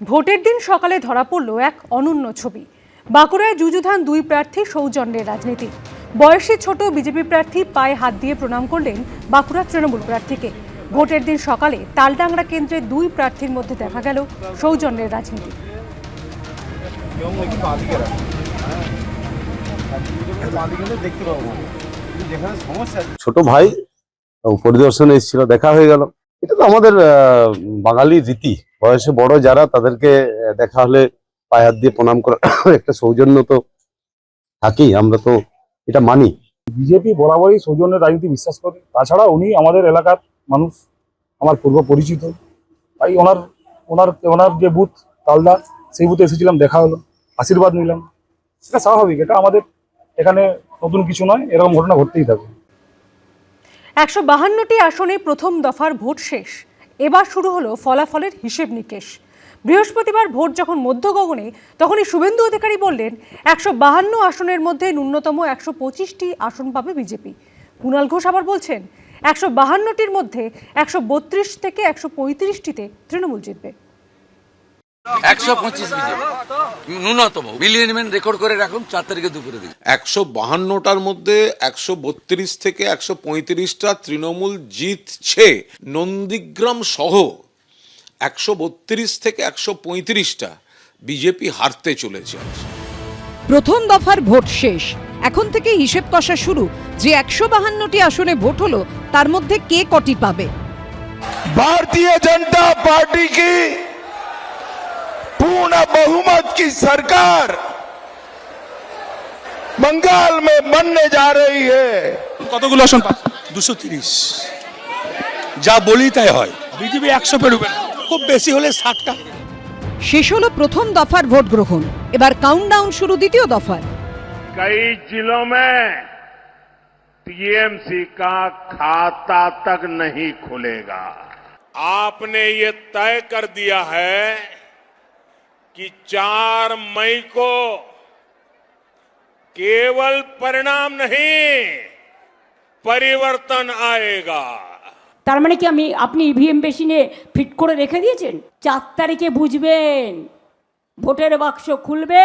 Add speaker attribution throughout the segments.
Speaker 1: ভোটের দিন সকালে ধরা পড়ল এক অনন্য ছবি। বাঁকুড়ায় যুযুধান দুই প্রার্থী সৌজন্যের রাজনীতি। বয়সী ছোট বিজেপি প্রার্থী পায়ে হাত দিয়ে প্রণাম করলেন বাঁকুড়া তৃণমূল প্রার্থীকে। ভোটের দিন সকালে তালডাংরা কেন্দ্রে দুই প্রার্থীর মধ্যে দেখা গেল সৌজন্যের রাজনীতি।
Speaker 2: ছোট ভাই পরিদর্শনে এসেছিল, দেখা হয়ে গেল। এটা তো আমাদের বাঙালি রীতি, বয়সে বড় যারা তাদেরকে দেখা হলে পায়ে হাত দিয়ে প্রণাম করা একটা সৌজন্য তো থাকেই, আমরা তো এটা মানি।
Speaker 3: বিজেপি বরাবরই সৌজন্যের রাজনীতি বিশ্বাস করে। তাছাড়া উনি আমাদের এলাকার মানুষ, আমার পূর্ব পরিচিত। তাই ওনার যে বুথ তালদা, সেই বুথে এসেছিলাম, দেখা হলো, আশীর্বাদ নিলাম। এটা স্বাভাবিক, এটা আমাদের এখানে নতুন কিছু নয়, এরকম ঘটনা ঘটতেই থাকবে।
Speaker 1: 152টি আসনে প্রথম দফার ভোট শেষ। এবার শুরু হলো ফলাফলের হিসেব নিকেশ। বৃহস্পতিবার ভোট যখন মধ্য গগনে, তখনই শুভেন্দু অধিকারী বললেন 152 আসনের মধ্যে ন্যূনতম 125টি আসন পাবে বিজেপি। কুণাল ঘোষ আবার বলছেন 152টির মধ্যে 132 থেকে 135টিতে তৃণমূল জিতবে।
Speaker 4: 125 বিজেপি ন্যূনতম মিলিয়ন রেকর্ড করে রাখুন, 4 তারিখে দুপুরে দিন।
Speaker 5: 152টার মধ্যে 132 থেকে 135টা তৃণমূল জিতছে। নন্দীগ্রাম সহ 132 থেকে 135টা বিজেপি হারতে চলেছে।
Speaker 6: প্রথম দফার ভোট শেষ, এখন থেকে হিসেব কষা শুরু যে 152টি আসনে ভোট হলো তার মধ্যে কে কটি পাবে।
Speaker 7: भारतीय जनता पार्टी की पूर्ण बहुमत की सरकार बंगाल में बनने जा रही है।
Speaker 8: কতগুলো আসন? 230। যা বলি তাই হয়। বিজেপি 100 পেরোবে না, খুব বেশি হলে 60টা।
Speaker 6: শেষ হলো প্রথম দফার ভোট গ্রহণ, এবার কাউন্টডাউন শুরু দ্বিতীয় দফার।
Speaker 9: कई जिलों में टीएमसी का खाता तक नहीं खुलेगा। आपने ये तय कर दिया है कि 4 मई को केवल परिणाम नहीं, परिवर्तन आएगा।
Speaker 10: তার মানে কি আপনি ইভিএম মেশিনে ফিট করে রেখে দিয়েছেন? 4 তারিখে বুঝবেন, ভোটের বাক্স খুলবে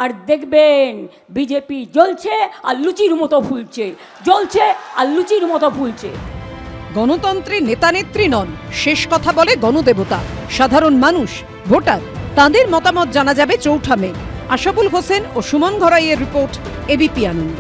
Speaker 10: আর দেখবেন বিজেপি জ্বলছে আর লুচির মতো ফুলছে, জ্বলছে আর লুচির মতো ফুলছে।
Speaker 6: গণতন্ত্রে নেতা নেত্রী নন, শেষ কথা বলে গণদেবতা, সাধারণ মানুষ, ভোটার। তাঁদের মতামত জানা যাবে 4 মে। আশাবুল হোসেন ও সুমন ঘরাইয়ের রিপোর্ট, এবিপি আনন্দ।